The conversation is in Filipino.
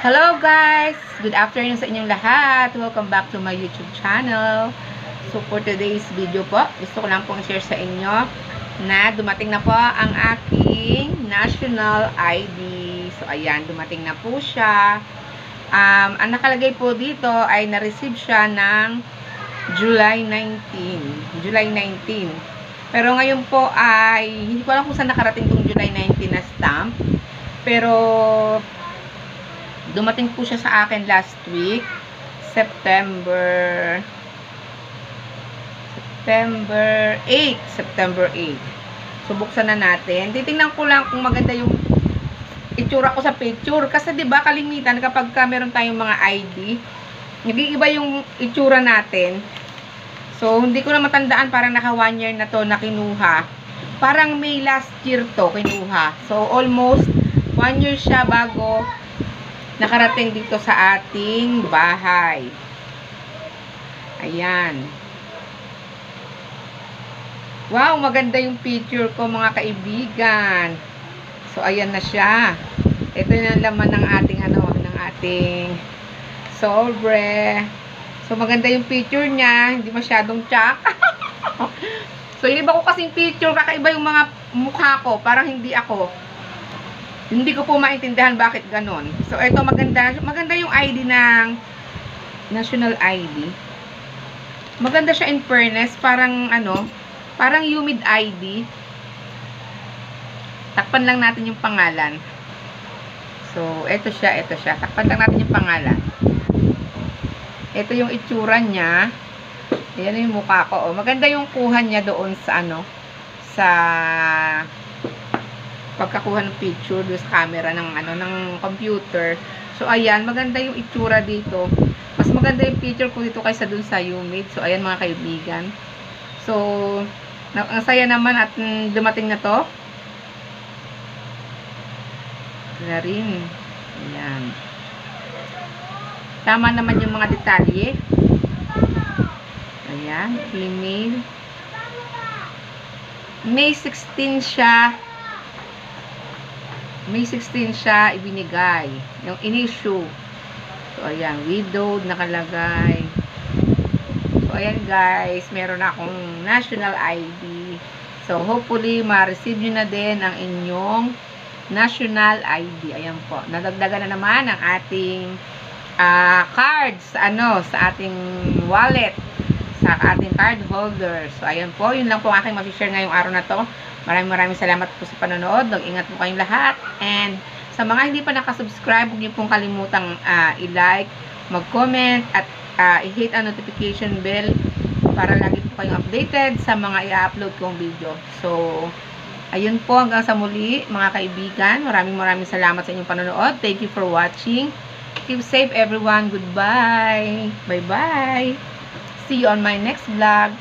Hello guys! Good afternoon sa inyong lahat. Welcome back to my YouTube channel. So for today's video po, gusto ko lang pong share sa inyo na dumating na po ang aking national ID. So ayan, dumating na po siya. Ang nakalagay po dito ay na-receive siya ng July 19. July 19. Pero ngayon po ay, hindi ko alam kung saan nakarating tong July 19 na stamp. Pero dumating po siya sa akin last week, September 8. So buksan na natin. Titingnan ko lang kung maganda yung itsura ko sa picture kasi 'di ba kalimitan kapag meron tayong mga ID, nag-iiba yung itsura natin. So hindi ko na matandaan, parang naka 1 year na to na kinuha. Parang May last year to kinuha. So almost 1 year siya bago nakarating dito sa ating bahay. Ayan. Wow, maganda yung picture ko mga kaibigan. So ayan na siya. Ito yung laman ng ating ng ating sobre. So maganda yung picture niya, hindi masyadong tsak. So iniba ko kasing picture, kakaiba yung mga mukha ko, parang hindi ako. Hindi ko po maintindihan bakit ganon. So, ito maganda yung ID ng national ID. Maganda siya in fairness. Parang, parang humid ID. Takpan lang natin yung pangalan. So, ito siya. Takpan lang natin yung pangalan. Ito yung itsura niya. Ayan yung mukha ko. Oh, maganda yung kuha niya doon sa, sa pagkakuha ng picture doon sa camera ng computer. So ayan, maganda yung itsura dito. Mas maganda yung picture ko dito kaysa doon sa humid. So ayan mga kaibigan. So ang saya naman at dumating na to. Na rin. Ayan. Tama naman yung mga detalye. Ayan, email. May 16 siya. May 16 siya ibinigay. Yung in-issue. So, ayan. Widowed nakalagay. So, ayan guys. Meron akong national ID. So, hopefully, ma-receive nyo na din ang inyong national ID. Ayan po. Nadagdagan na naman ang ating cards. Sa ating wallet. Sa ating card holder. So, ayan po. Yun lang po ang aking mag-share ngayong araw na to. Maraming salamat po sa panonood. Mag-ingat po kayong lahat. And sa mga hindi pa nakasubscribe, huwag niyo pong kalimutang i-like, mag-comment, at i-hit ang notification bell para lagi po kayong updated sa mga i-upload kong video. So, ayun po, hanggang sa muli mga kaibigan. Maraming salamat sa inyong panonood. Thank you for watching. Keep safe everyone. Goodbye. Bye-bye. See you on my next vlog.